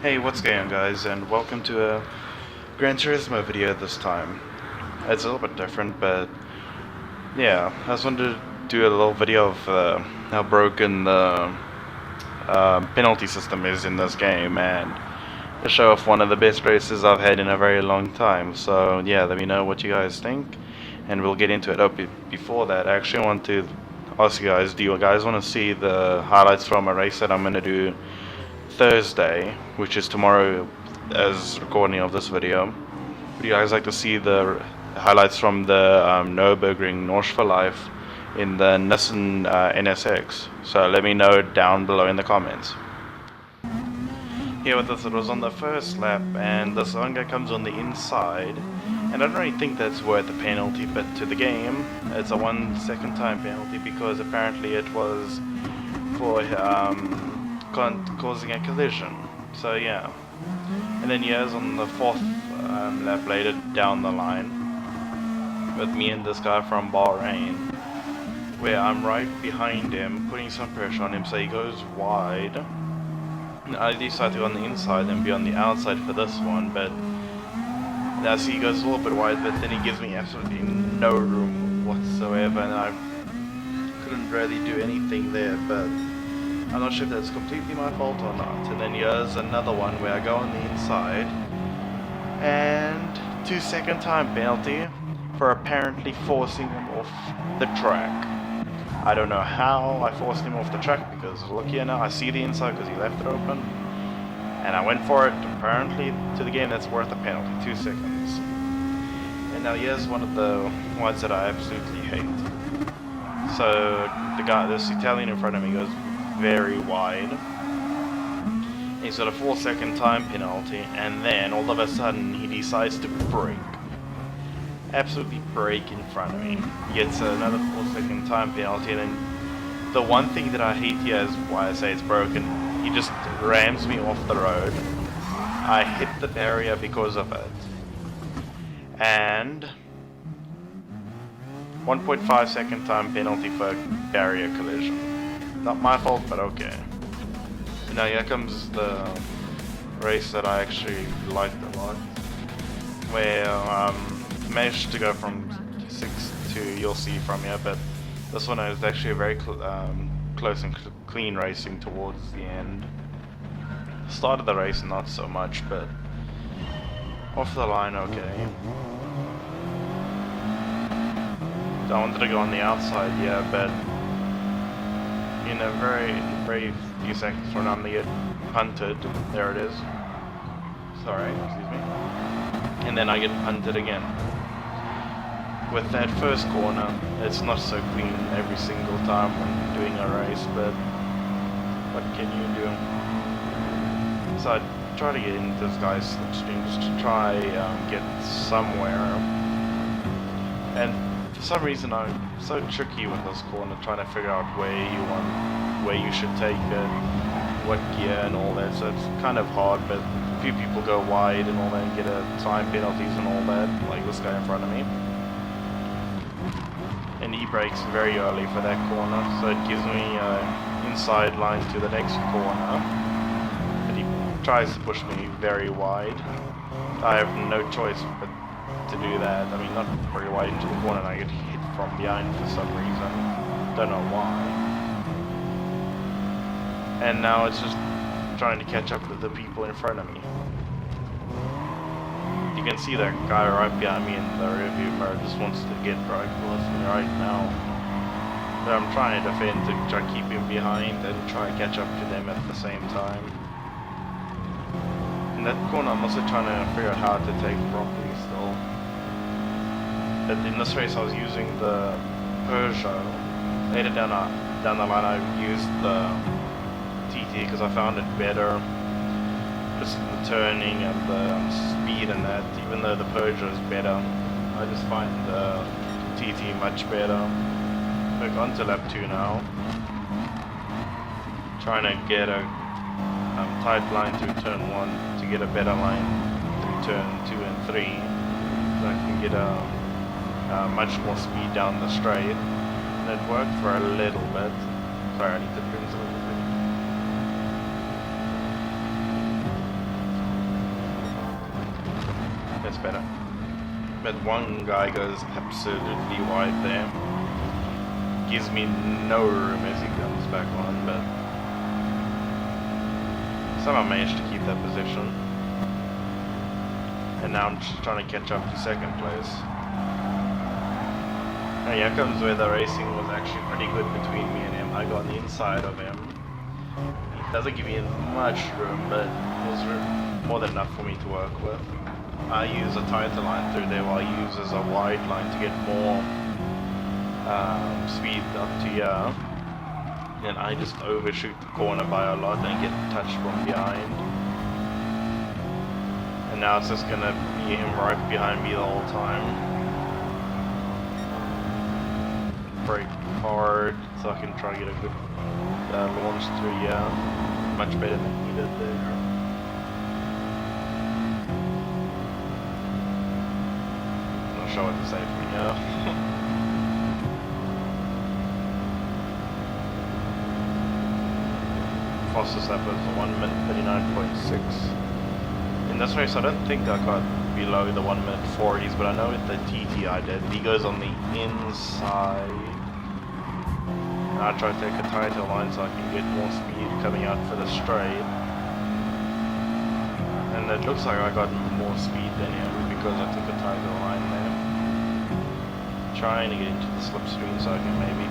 Hey, what's going on guys, and welcome to a Gran Turismo video this time. It's a little bit different, but yeah, I just wanted to do a little video of how broken the penalty system is in this game, and to show off one of the best races I've had in a very long time. So yeah, let me know what you guys think, and we'll get into it. Oh, before that, I actually want to ask you guys, do you guys want to see the highlights from a race that I'm going to do Thursday, which is tomorrow as recording of this video? Would you guys like to see the highlights from the Nürburgring North for Life in the Nissan NSX? So let me know down below in the comments. Here with us, it was on the first lap, and this one guy comes on the inside, and I don't really think that's worth a penalty, but to the game it's a 1 second time penalty because apparently it was for causing a collision. So yeah, and then here's on the fourth lap later down the line with me and this guy from Bahrain, where I'm right behind him putting some pressure on him, so he goes wide. I decide to go on the inside and be on the outside for this one, but now see, he goes a little bit wide, but then he gives me absolutely no room whatsoever, and I couldn't really do anything there, but I'm not sure if that's completely my fault or not. And then here's another one where I go on the inside, and 2 second time penalty for apparently forcing him off the track. I don't know how I forced him off the track, because look here now, I see the inside because he left it open, and I went for it. Apparently to the game that's worth a penalty, 2 seconds. And now here's one of the ones that I absolutely hate. So this Italian in front of me goes very wide. He's got a 4 second time penalty, and then all of a sudden he decides to brake. Absolutely brake in front of me. He gets another 4 second time penalty, and then the one thing that I hate here is why I say it's broken. He just rams me off the road. I hit the barrier because of it. And 1.5 second time penalty for barrier collision. Not my fault, but okay. And now here comes the race that I actually liked a lot, where managed to go from 6 to, you'll see from here, but this one is actually a very close and clean racing towards the end. Start of the race not so much, but off the line okay. I wanted to go on the outside, yeah, but in a very few seconds from now I'm gonna get punted. There it is. Sorry, excuse me. And then I get punted again. With that first corner, it's not so clean every single time when doing a race, but what can you do? So I try to get into this guy's slipstream just to try get somewhere. And for some reason I'm so tricky with this corner, trying to figure out where you should take it, what gear and all that. So it's kind of hard, but a few people go wide and all that and get time penalties and all that, like this guy in front of me. And he brakes very early for that corner, so it gives me inside line to the next corner. But he tries to push me very wide. I have no choice but to do that. I mean, not very wide into the corner, and I get hit from behind for some reason. Don't know why. And now it's just trying to catch up with the people in front of me. You can see that guy right behind me in the rearview mirror just wants to get right close to me right now. But I'm trying to defend to try to keep him behind and try to catch up to them at the same time. In that corner I'm also trying to figure out how to take properly still. But in this race I was using the Peugeot. Later down the line I used the TT because I found it better. Just the turning and the speed and that, even though the Peugeot is better, I just find the TT much better. We're on to lap 2 now. Trying to get a tight line through turn 1 to get a better line through turn 2 and 3. So I can get a much more speed down the straight. And it worked for a little bit. Sorry, I need to bring some of that's better. But one guy goes absolutely wide there. Gives me no room as he comes back on, but somehow managed to keep that position. And now I'm just trying to catch up to second place. And here comes where the racing was actually pretty good between me and him. I got on the inside of him. He doesn't give me much room, but it was more than enough for me to work with. I use a tighter line through there while he uses a wide line to get more speed up to here. And I just overshoot the corner by a lot and get touched from behind. And now it's just gonna be him right behind me the whole time. Brake hard so I can try to get a good launch through here. Much better than he did there. Not sure what to say from here. Fastest lap was 1 minute 39.6. In this race I don't think I got below the 1 minute 40s, but I know with the TT I did. He goes on the inside. And I try to take a tighter line so I can get more speed coming out for the straight. And it looks like I got more speed than him because I took a tighter line there. Trying to get into the slipstream so I can maybe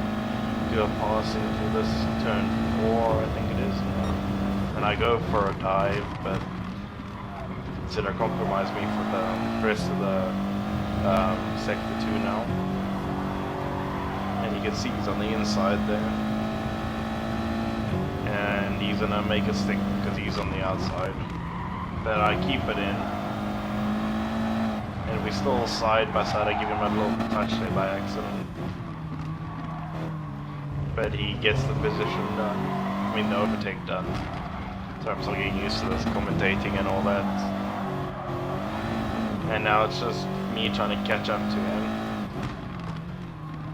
do a pass into this turn 4, I think it is. And I go for a dive, but instead I compromise me for the rest of the sector 2 now. And you can see he's on the inside there. And he's gonna make a stick because he's on the outside. But I keep it in. And we still side by side. I give him a little touch there by accident. But he gets the position done. I mean the overtake done. So I'm still getting used to this commentating and all that. And now it's just me trying to catch up to him.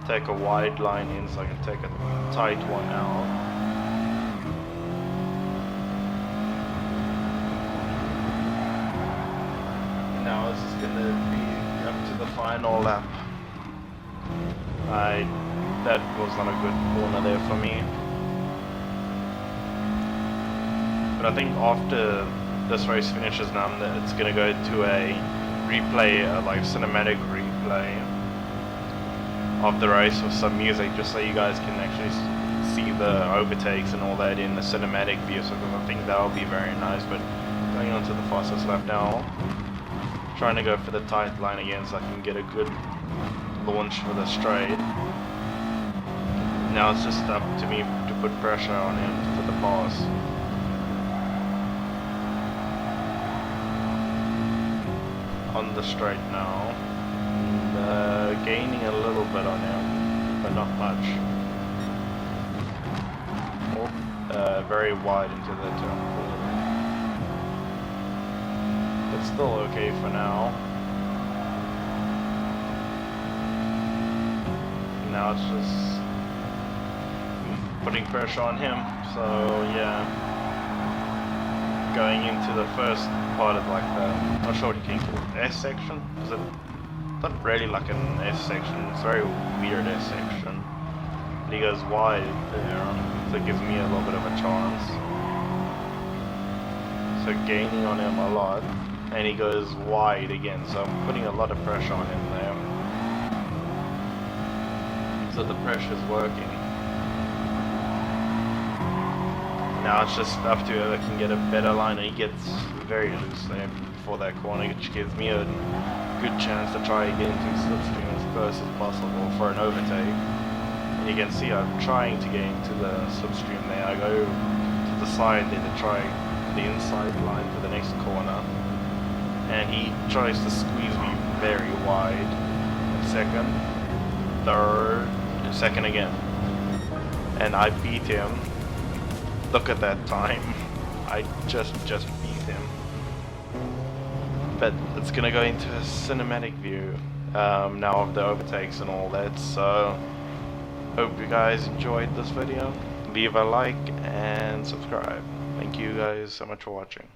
Take a wide line in so I can take a tight one out. Now this is going to be up to the final lap. That was not a good corner there for me. But I think after this race finishes now, it's going to go to a replay, like cinematic replay of the race with some music, just so you guys can actually see the overtakes and all that in the cinematic view. So I think that will be very nice. But going on to the fastest lap now, trying to go for the tight line again so I can get a good launch for the straight. Now it's just up to me to put pressure on him for the pass. On the straight now, gaining a little bit on him, but not much. Very wide into the turn 4. But still okay for now. Now it's just putting pressure on him, so yeah. Going into the first part of like the, I'm not sure what you can call it, S section? Is it not really like an S section, it's a very weird S section. But he goes wide there, so it gives me a little bit of a chance. So gaining on him a lot, and he goes wide again, so I'm putting a lot of pressure on him there. So the pressure's working. Now it's just up to whoever can get a better line, and he gets very loose there before that corner, which gives me a good chance to try and get into slipstream as close as possible for an overtake. And you can see I'm trying to get into the slipstream there. I go to the side there to try the inside line for the next corner, and he tries to squeeze me very wide. Second, third, second again, and I beat him. Look at that time. I just beat him. But it's gonna go into a cinematic view now of the overtakes and all that. So hope you guys enjoyed this video. Leave a like and subscribe. Thank you guys so much for watching.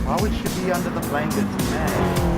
Why would she be under the blankets, man?